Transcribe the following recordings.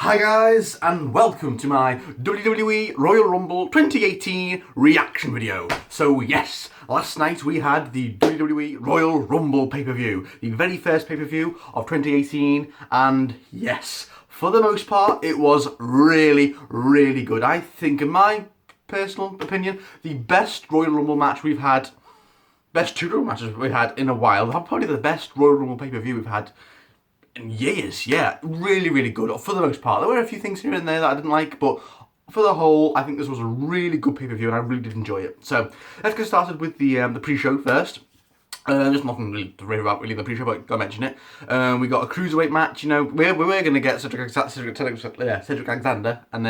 Hi guys, and welcome to my WWE Royal Rumble 2018 reaction video. So yes, last night we had the WWE Royal Rumble pay-per-view, the very first pay-per-view of 2018, and yes, for the most part, it was really, really good. I think, in my personal opinion, the best Royal Rumble match we've had, best two Royal matches we've had in a while, probably the best Royal Rumble pay-per-view we've had in years. Yeah, really, really good for the most part. There were a few things here and there that I didn't like, but for the whole, I think this was a really good pay-per-view and I really did enjoy it. So let's get started with the pre-show first. There's nothing really to rave about really in the pre-show, but gotta mention it. We got a cruiserweight match. You know, we were gonna get Cedric Alexander and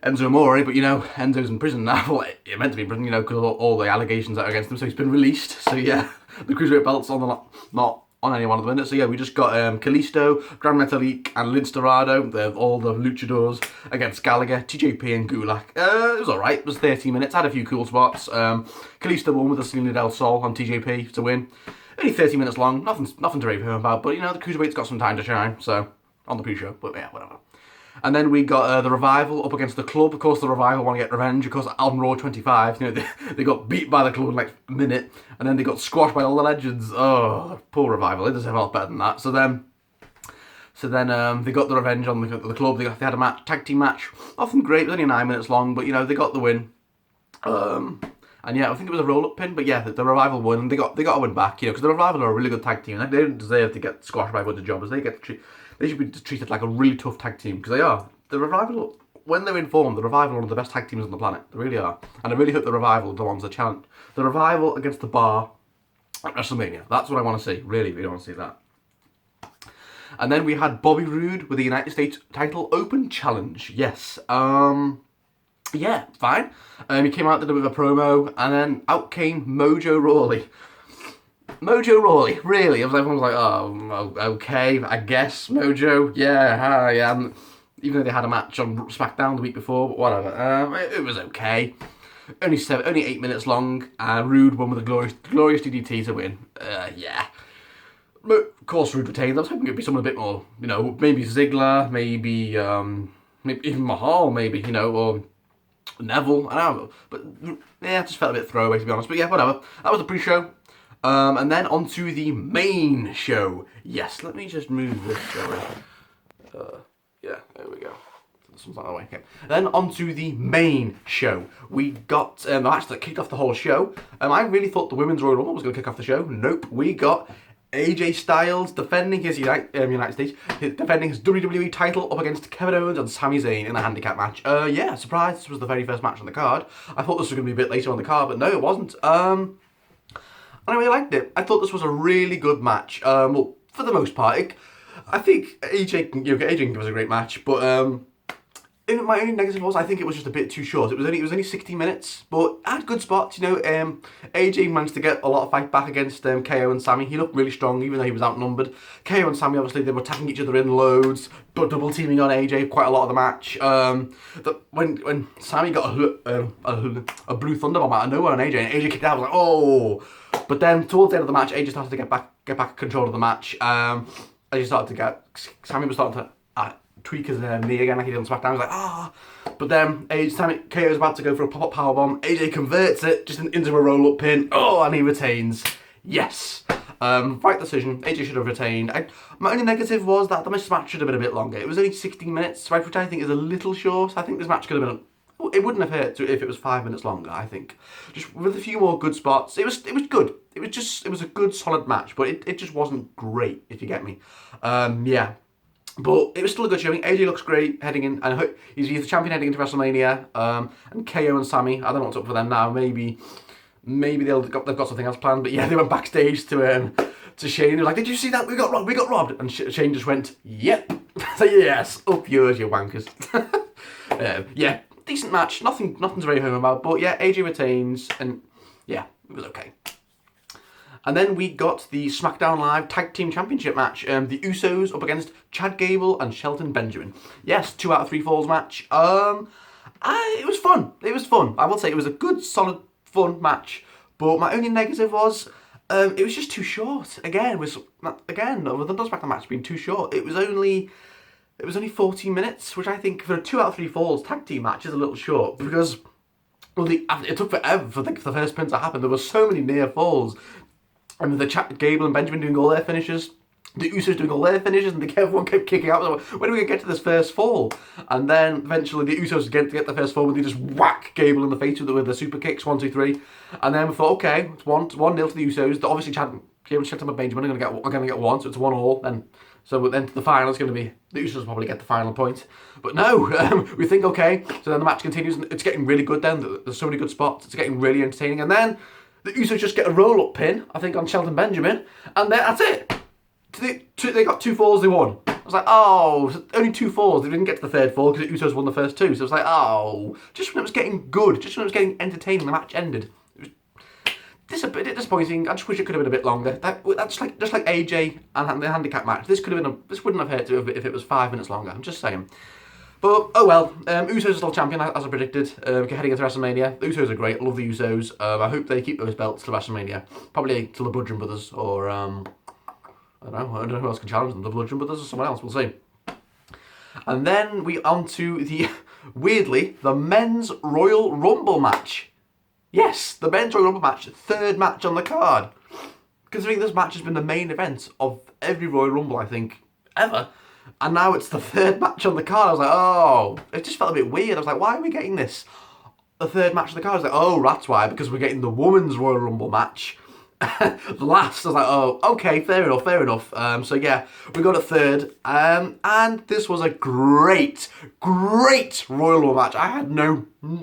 Enzo Amore, but you know, Enzo's in prison now. Well, he meant to be in prison, you know, because of all the allegations that are against him. So he's been released. So yeah, the cruiserweight belt's on the not on any one of the minutes. So yeah, we just got Kalisto, Gran Metalik, and Lince Dorado, all the luchadors, against Gallagher, TJP, and Gulak. It was alright. It was 30 minutes. Had a few cool spots. Kalisto won with the Selena Del Sol on TJP to win. Only 30 minutes long. Nothing to rave home about. But you know, the cruiserweight's got some time to shine. So on the pre-show. But yeah, whatever. And then we got the Revival up against the Club. Of course, the Revival want to get revenge. Of course, on Raw 25, you know, they got beat by the Club in like a minute, and then they got squashed by all the Legends. Oh, poor Revival. They deserve a lot better than that. So then they got the revenge on the Club. They had a tag team match. Nothing great. It was only 9 minutes long, but you know, they got the win. And yeah, I think it was a roll-up pin, but yeah, the Revival won, and they got a win back, you know, because the Revival are a really good tag team. Like, they don't deserve to get squashed by a bunch of jobbers. They should be treated like a really tough tag team, because they are. The Revival, when they're in form, the Revival are one of the best tag teams on the planet. They really are. And I really hope the Revival are the ones that challenge. The Revival against the Bar at WrestleMania. That's what I want to see. Really, really want to see that. And then we had Bobby Roode with the United States title open challenge. Yes. Yeah, fine. He came out, did a bit of a promo, and then out came Mojo Rawley. Mojo Rawley, really? Everyone was like, oh, okay, I guess, Mojo, yeah, hi, even though they had a match on SmackDown the week before, but whatever, it was okay. Only 8 minutes long, Roode won with a glorious DDT to win, yeah. Of course, Roode retained. I was hoping it would be someone a bit more, you know, maybe Ziggler, maybe even Mahal, maybe, you know, or Neville, I don't know, but yeah, it just felt a bit throwaway, to be honest, but yeah, whatever. That was the pre-show. And then on to the main show. Yes, let me just move this, shall we? Yeah, there we go. This one's not that way. Okay. Then on to the main show. We got the match that kicked off the whole show. I really thought the Women's Royal Rumble was going to kick off the show. Nope. We got AJ Styles defending his United States, defending his WWE title up against Kevin Owens and Sami Zayn in a handicap match. Yeah, surprise, this was the very first match on the card. I thought this was going to be a bit later on the card, but no, it wasn't. I really liked it. I thought this was a really good match. Well, for the most part, I think AJ can give us a great match, but my only negative was I think it was just a bit too short. It was only 60 minutes, but it had good spots. You know, AJ managed to get a lot of fight back against KO and Sami. He looked really strong, even though he was outnumbered. KO and Sami, obviously, they were attacking each other in loads, but double teaming on AJ quite a lot of the match. When Sami got a blue thunderbomb out of nowhere on AJ, and AJ kicked out, I was like, oh. But then towards the end of the match, AJ started to get back control of the match. Sami was starting to tweak his knee again like he did on SmackDown. I was like, ah. But then KO was about to go for a pop-up powerbomb. AJ converts it just into a roll-up pin. Oh, and he retains. Yes. Right decision. AJ should have retained. My only negative was that the match should have been a bit longer. It was only 16 minutes, which I think is a little short. I think this match could have been... It wouldn't have hurt if it was 5 minutes longer, I think. Just with a few more good spots. It was good. It was a good, solid match, but it just wasn't great, if you get me. Yeah. But it was still a good showing. AJ looks great heading in, and I hope he's the champion heading into WrestleMania. And KO and Sami, I don't know what's up for them now. Maybe they've got something else planned. But yeah, they went backstage to Shane. He was like, "Did you see that? We got robbed." And Shane just went, "Yep." So yes, up yours, you wankers. Yeah, decent match. Nothing to very home about. But yeah, AJ retains, and yeah, it was okay. And then we got the SmackDown Live Tag Team Championship match. The Usos up against Chad Gable and Shelton Benjamin. Yes, 2 out of 3 falls match. It was fun. I will say it was a good, solid, fun match. But my only negative was it was just too short. Again, with the SmackDown match being too short. It was only it was only 14 minutes, which I think for a 2 out of 3 falls tag team match is a little short, because well, it took forever for the first pin to happen. There were so many near falls. And Gable and Benjamin doing all their finishes, the Usos doing all their finishes, and everyone kept kicking out. When are we going to get to this first fall? And then eventually the Usos get the first fall, but they just whack Gable in the face with the super kicks, 1, 2, 3. And then we thought, okay, it's 1-0 to the Usos. Obviously, Gable, Shelton, and Benjamin are going to get 1, so it's 1-1. Then the final is going to be the Usos will probably get the final point. But no, we think, okay, so then the match continues, and it's getting really good then. There's so many good spots. It's getting really entertaining. And then the Usos just get a roll-up pin, I think, on Shelton Benjamin, and then that's it. They got 2 falls, they won. I was like, oh, only 2 falls. They didn't get to the 3rd fall because the Usos won the first 2. So I was like, oh, just when it was getting good, just when it was getting entertaining, the match ended. It was a bit disappointing. I just wish it could have been a bit longer. That's just like AJ and the handicap match. This wouldn't have hurt if it was 5 minutes longer. I'm just saying. But, oh well, Usos are still champion, as I predicted, heading into WrestleMania. The Usos are great, I love the Usos. I hope they keep those belts to WrestleMania. Probably to the Bludgeon Brothers, or, I don't know who else can challenge them, the Bludgeon Brothers or someone else, we'll see. And then we on to weirdly, the Men's Royal Rumble match. Yes, the Men's Royal Rumble match, 3rd match on the card. Considering this match has been the main event of every Royal Rumble, I think, ever. And now it's the 3rd match on the card. I was like, oh, it just felt a bit weird. I was like, why are we getting this? The 3rd match on the card. I was like, oh, that's why, because we're getting the Women's Royal Rumble match last. I was like, oh, okay, fair enough. So yeah, we got a 3rd, and this was a great Royal Rumble match. I had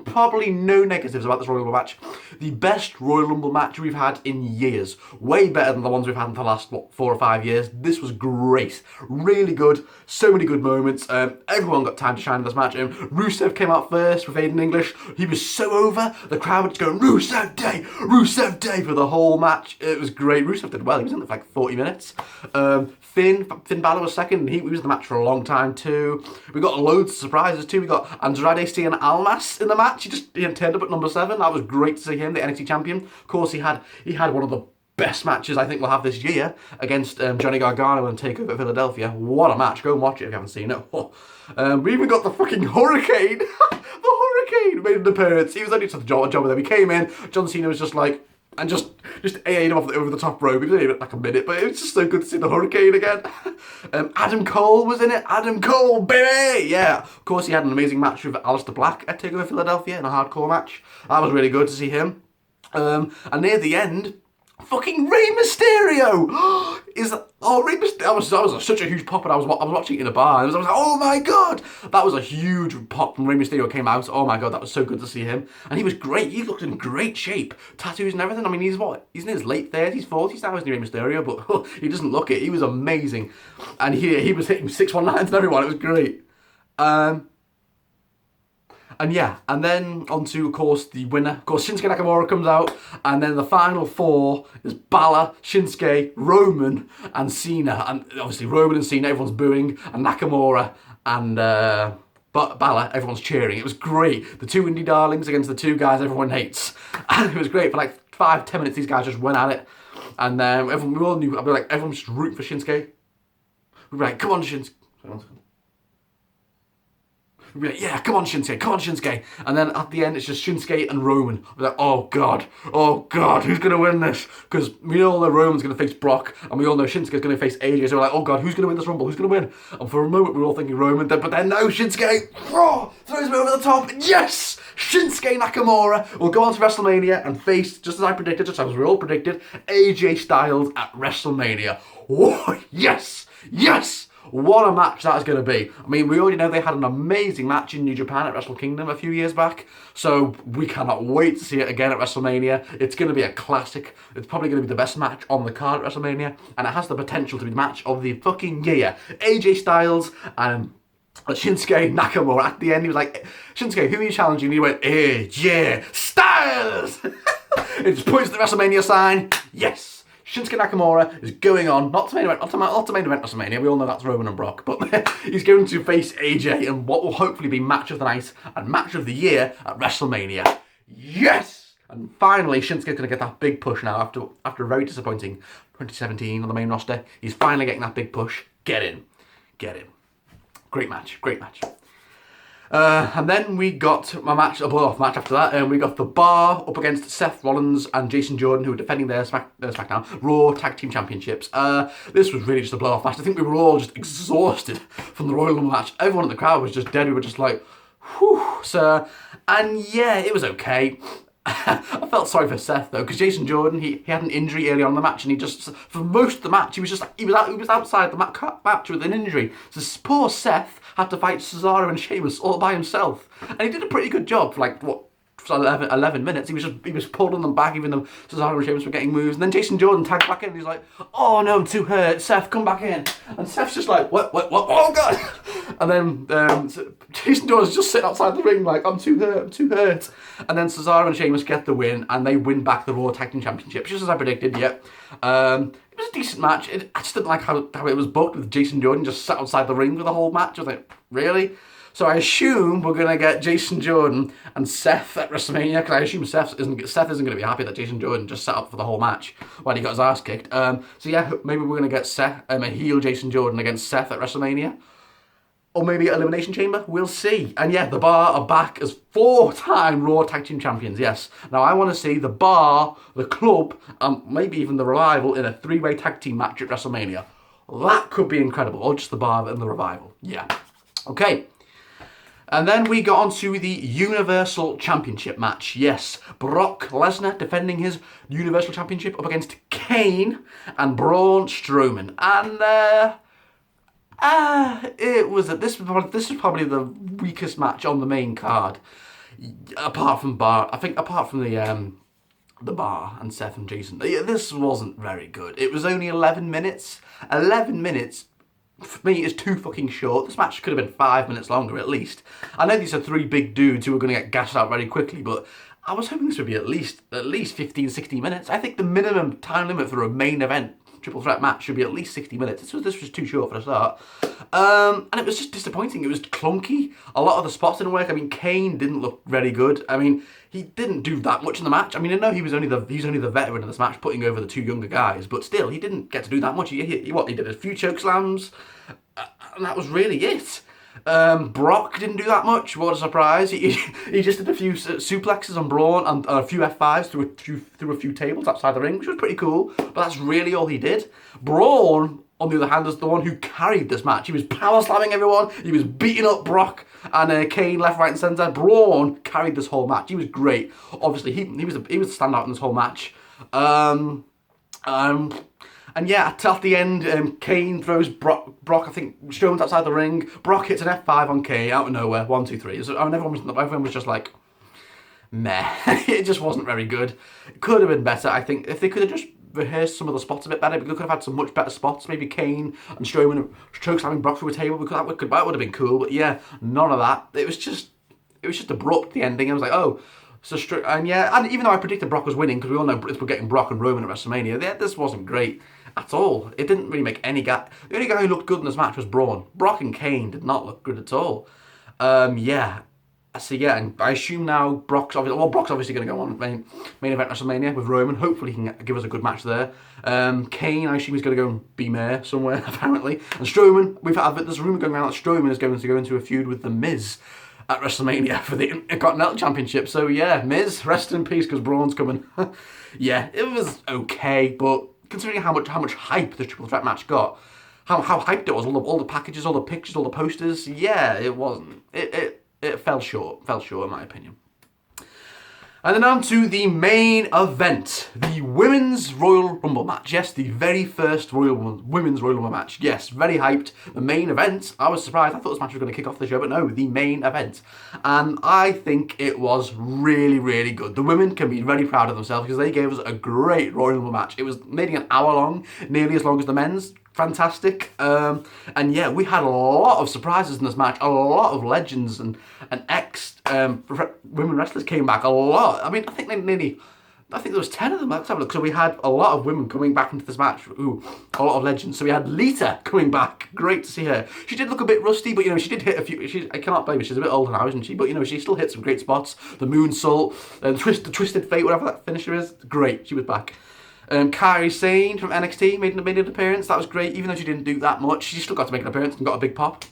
probably no negatives about this Royal Rumble match. The best Royal Rumble match we've had in years. Way better than the ones we've had in the last, 4 or 5 years. This was great. Really good. So many good moments. Everyone got time to shine in this match. Rusev came out first with Aiden English. He was so over. The crowd was going, Rusev Day for the whole match. It was great. Rusev did well. He was in there for like 40 minutes. Finn Balor was second, and he was in the match for a long time too. We got loads of surprises too. We got Andrade Cien Almas in the match. He turned up at number 7. That was great to see him, the NXT champion. Of course, he had one of the best matches I think we'll have this year against Johnny Gargano and TakeOver Philadelphia. What a match. Go and watch it if you haven't seen it. We even got the fucking Hurricane. The Hurricane made an appearance. He was only just a job with him. He came in, John Cena was just like, and just AA'd him over the top rope. It was only like a minute, but it was just so good to see the Hurricane again. Adam Cole was in it. Adam Cole, baby! Yeah. Of course, he had an amazing match with Aleister Black at TakeOver Philadelphia in a hardcore match. That was really good to see him. And near the end, fucking Rey Mysterio! Rey Mysterio? That was such a huge pop, and I was watching it in a bar, and I was like, oh my god! That was a huge pop when Rey Mysterio came out. Oh my god, that was so good to see him. And he was great. He looked in great shape. Tattoos and everything. I mean, he's in his late 30s, 40s now, isn't he, Rey Mysterio? But he doesn't look it. He was amazing. And he was hitting 619s and everyone. It was great. And yeah, and then onto, of course, the winner. Of course, Shinsuke Nakamura comes out, and then the final 4 is Balor, Shinsuke, Roman, and Cena. And obviously, Roman and Cena, everyone's booing, and Nakamura and Balor, everyone's cheering. It was great. The 2 indie darlings against the 2 guys everyone hates. And it was great. For like 5-10 minutes, these guys just went at it. And then we all knew, everyone just rooting for Shinsuke. We'd be like, come on, Shinsuke. We'd be like, yeah, come on Shinsuke. And then at the end, it's just Shinsuke and Roman. We're like, oh god, who's going to win this? Because we all know Roman's going to face Brock, and we all know Shinsuke's going to face AJ, so we're like, oh god, who's going to win this Rumble? Who's going to win? And for a moment, we were all thinking Roman, but then no, Shinsuke throws me over the top. Yes! Shinsuke Nakamura will go on to WrestleMania and face, just as I predicted, just as we all predicted, AJ Styles at WrestleMania. Whoa, yes! What a match that is going to be. I mean, we already know they had an amazing match in New Japan at Wrestle Kingdom a few years back, so we cannot wait to see it again at WrestleMania. It's going to be a classic. It's probably going to be the best match on the card at WrestleMania, and it has the potential to be the match of the fucking year. AJ Styles and Shinsuke Nakamura. At the end, he was like, Shinsuke, who are you challenging? And he went, AJ Styles! It just points to the WrestleMania sign. Yes! Shinsuke Nakamura is going on, not to main event WrestleMania, we all know that's Roman and Brock, but he's going to face AJ in what will hopefully be match of the night and match of the year at WrestleMania. Yes! And finally, Shinsuke's going to get that big push now after a very disappointing 2017 on the main roster. He's finally getting that big push. Get in. great match, great match. And then we got a blow-off match after that, and we got The Bar up against Seth Rollins and Jason Jordan, who were defending their SmackDown Raw Tag Team Championships. This was really just a blow-off match. I think we were all just exhausted from the Royal Rumble match. Everyone in the crowd was just dead. We were just like, whew, sir. And yeah, it was okay. I felt sorry for Seth though, because Jason Jordan, he had an injury early on in the match, and he just, for most of the match, he was outside the match with an injury. So poor Seth had to fight Cesaro and Sheamus all by himself, and he did a pretty good job for like what, for 11 minutes. He was pulling them back, even though Cesaro and Sheamus were getting moves. And then Jason Jordan tagged back in, and he's like, "Oh no, I'm too hurt. Seth, come back in." And Seth's just like, "What? Oh god!" And then Jason Jordan's just sitting outside the ring like, I'm too hurt. And then Cesaro and Sheamus get the win, and they win back the Raw Tag Team Championship, just as I predicted. Yeah, it was a decent match. I just didn't like how it was booked, with Jason Jordan just sat outside the ring for the whole match. I was like, really? So I assume we're going to get Jason Jordan and Seth at WrestleMania, because I assume Seth isn't going to be happy that Jason Jordan just sat up for the whole match while he got his ass kicked. So yeah, maybe we're going to get Seth, a heel Jason Jordan against Seth at WrestleMania. Or maybe at Elimination Chamber, we'll see. And yeah, The Bar are back as 4-time Raw Tag Team Champions, yes. Now I want to see The Bar, The Club, and maybe even The Revival in a 3-way tag team match at WrestleMania. That could be incredible. Or just The Bar and The Revival, yeah. Okay. And then we got on to the Universal Championship match. Yes, Brock Lesnar defending his Universal Championship up against Kane and Braun Strowman. And this was probably the weakest match on the main card, apart from the Bar and Seth and Jason. This wasn't very good. It was only 11 minutes. 11 minutes. For me, is too fucking short. This match could have been 5 minutes longer at least. I know these are 3 big dudes who are going to get gassed out very quickly, but I was hoping this would be at least 15, 16 minutes. I think the minimum time limit for a main event triple threat match should be at least 60 minutes. This was too short for the start. And it was just disappointing. It was clunky. A lot of the spots didn't work. I mean, Kane didn't look very good. I mean, he didn't do that much in the match. I mean, I know he's only the veteran of this match, putting over the 2 younger guys, but still, he didn't get to do that much. He did a few choke slams, and that was really it. Brock didn't do that much. What a surprise. He just did a few suplexes on Braun and a few F5s through a few tables outside the ring, which was pretty cool, but that's really all he did. Braun, on the other hand, is the one who carried this match. He was power slamming everyone. He was beating up Brock and Kane left, right, and centre. Braun carried this whole match. He was great. Obviously, he was the standout in this whole match. And yeah, at the end, Kane throws Brock, I think, Strowman's outside the ring. Brock hits an F5 on Kane out of nowhere, 1, 2, 3. So, everyone was just like, meh. It just wasn't very good. It could have been better, I think. If they could have just rehearsed some of the spots a bit better, we could have had some much better spots. Maybe Kane and Strowman chokeslamming Brock through a table. That would have been cool. But yeah, none of that. It was just abrupt, the ending. I was like, oh. So and even though I predicted Brock was winning, because we all know we're getting Brock and Roman at WrestleMania, this wasn't great at all. It didn't really make any gap. The only guy who looked good in this match was Braun. Brock and Kane did not look good at all. So yeah, and I assume now Brock's obviously going to go on main event WrestleMania with Roman. Hopefully he can give us a good match there. Kane, I assume he's going to go and be mayor somewhere apparently. And Strowman, there's a rumor going around that Strowman is going to go into a feud with The Miz at WrestleMania for the Intercontinental Championship. So yeah, Miz, rest in peace, because Braun's coming. Yeah, it was okay, but considering how much hype the triple threat match got, how hyped it was, all the packages, all the pictures, all the posters, yeah, it wasn't. It fell short in my opinion. And then on to the main event, the Women's Royal Rumble match. Yes, the very first Women's Royal Rumble match. Yes, very hyped. The main event, I was surprised. I thought this match was going to kick off the show, but no, the main event. And I think it was really, really good. The women can be very proud of themselves because they gave us a great Royal Rumble match. It was nearly an hour long, nearly as long as the men's. Fantastic. And yeah, we had a lot of surprises in this match. A lot of legends and ex women wrestlers came back. A lot. I mean, I think there was 10 of them. Let's have a look. So we had a lot of women coming back into this match. Ooh, a lot of legends. So we had Lita coming back. Great to see her. She did look a bit rusty, but she did hit a few. I cannot blame her. She's a bit older now, isn't she? But she still hit some great spots. The moonsault, the twisted fate, whatever that finisher is. Great. She was back. Kairi Sane from NXT made an appearance. That was great, even though she didn't do that much. She still got to make an appearance and got a big pop.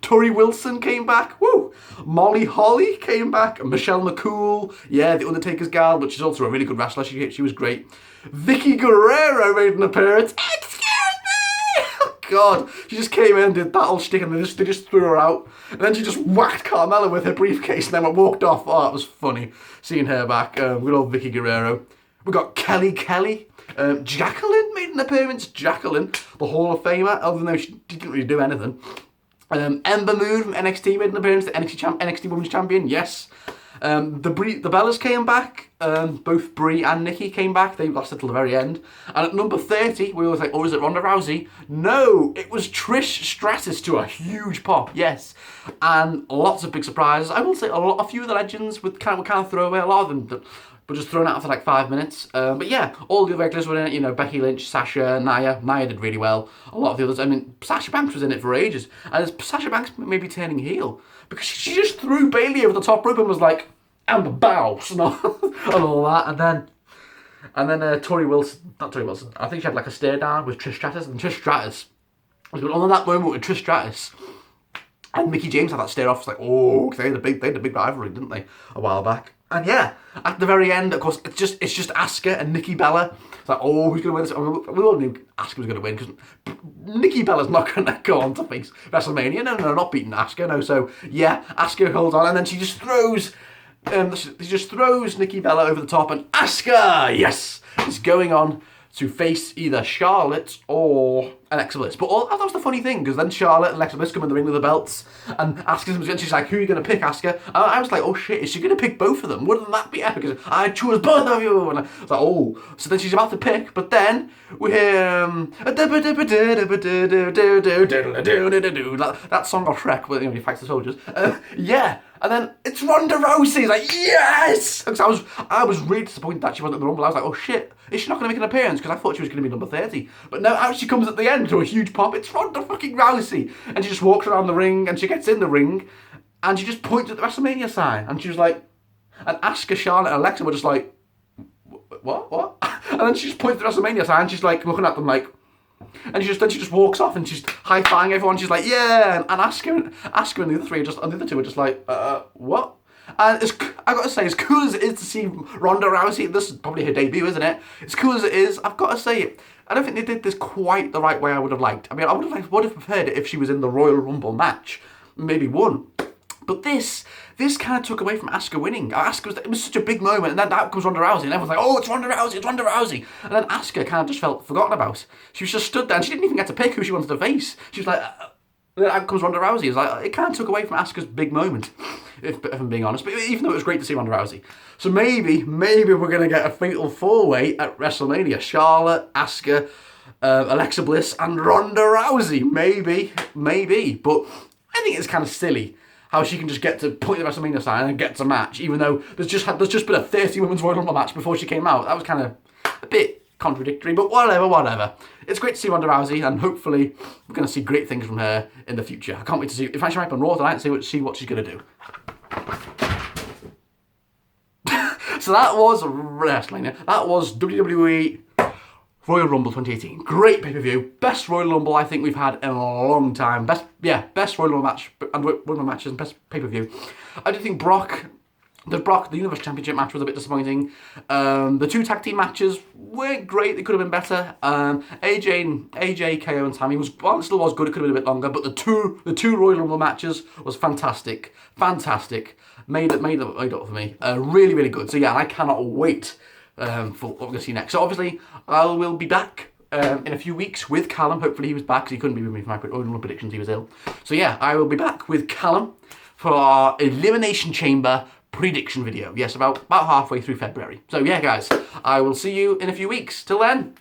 Tori Wilson came back. Woo! Molly Holly came back. Michelle McCool. Yeah, the Undertaker's gal, but she's also a really good wrestler. She was great. Vicky Guerrero made an appearance. Excuse me! Oh, God. She just came in and did that whole shtick and they just threw her out. And then she just whacked Carmella with her briefcase and then walked off. Oh, it was funny seeing her back. Good old Vicky Guerrero. We got Kelly. Jacqueline made an appearance. Jacqueline, the Hall of Famer, although no, she didn't really do anything. Ember Moon from NXT made an appearance. The NXT Women's Champion, yes. The Bellas came back. Both Brie and Nikki came back. They lasted till the very end. And at number 30, we were like, oh, is it Ronda Rousey? No, it was Trish Stratus to a huge pop, yes. And lots of big surprises. I will say a few of the legends would kind of throw away. A lot of them but just thrown out for like 5 minutes. But yeah, all the regulars were in it. You know, Becky Lynch, Sasha, Nia. Nia did really well. A lot of the others. I mean, Sasha Banks was in it for ages. And Sasha Banks may be turning heel. Because she just threw Bayley over the top rope and was like, Amber Bows and all that. And then Tori Wilson, not Tori Wilson, I think she had like a stare down with Trish Stratus. And Trish Stratus was going on that moment with Trish Stratus. And Mickie James had that stare off. It's like, oh, they had a big rivalry, didn't they, a while back? And yeah, at the very end, of course, it's just Asuka and Nikki Bella. It's like, oh, who's going to win this? I mean, we all knew Asuka was going to win because Nikki Bella's not going to go on to face WrestleMania. No, not beating Asuka. No, so yeah, Asuka holds on, and then she just throws Nikki Bella over the top, and Asuka, yes, is going on to face either Charlotte or Alexa Bliss. But that was the funny thing, because then Charlotte and Alexa Bliss come in the ring with the belts, and she's like, who are you going to pick, Asuka? And I was like, oh shit, is she going to pick both of them? Wouldn't that be epic? Because I choose both of you. And I was like, oh. So then she's about to pick, but then we hear that song of Shrek, where he fights the soldiers. Yeah. And then it's Ronda Rousey. Like, yes! Because I was really disappointed that she wasn't at the Rumble. I was like, oh shit, is she not going to make an appearance? Because I thought she was going to be number 30. But no, out she comes at the end to a huge pop. It's Ronda fucking Rousey. And she just walks around the ring, and she gets in the ring, and she just points at the WrestleMania sign. And she was like, and Asuka, Charlotte, and Alexa were just like, what? And then she just points at the WrestleMania sign, and she's like looking at them like, and she just walks off and she's high-fiving everyone. She's like, yeah, and Asuka and the other two are just like, what? And I got to say, as cool as it is to see Ronda Rousey, this is probably her debut, isn't it? As cool as it is, I've got to say, I don't think they did this quite the right way I would have liked. I mean, I would have preferred it if she was in the Royal Rumble match, maybe won. But this kind of took away from Asuka winning. It was such a big moment, and then out comes Ronda Rousey, and everyone's like, oh, it's Ronda Rousey. And then Asuka kind of just felt forgotten about. She was just stood there, and she didn't even get to pick who she wanted to face. She was like, then out comes Ronda Rousey. It's like, it kind of took away from Asuka's big moment, if I'm being honest. But even though it was great to see Ronda Rousey. So maybe we're going to get a fatal four-way at WrestleMania. Charlotte, Asuka, Alexa Bliss, and Ronda Rousey. Maybe. But I think it's kind of silly how she can just get to point the WrestleMania sign and get to match, even though there's just been a 30 Women's Royal Rumble match before she came out. That was kind of a bit contradictory, but whatever. It's great to see Ronda Rousey, and hopefully we're going to see great things from her in the future. I can't wait to see. If I show up on Raw tonight, see what she's going to do. So that was WrestleMania. That was WWE Royal Rumble 2018. Great pay-per-view. Best Royal Rumble I think we've had in a long time. Best Royal Rumble match and Rumble matches and best pay-per-view. I do think the Universe Championship match was a bit disappointing. The two tag team matches weren't great. They could have been better. AJ, KO, and Sami still was good. It could have been a bit longer. But the two Royal Rumble matches was fantastic. Made up for me. Really, really good. So yeah, I cannot wait for what we're going to see next. So obviously, I will be back in a few weeks with Callum. Hopefully he was back, because he couldn't be with me for my own predictions. He was ill. So yeah, I will be back with Callum for our Elimination Chamber prediction video. Yes, about halfway through February. So yeah, guys, I will see you in a few weeks. Till then,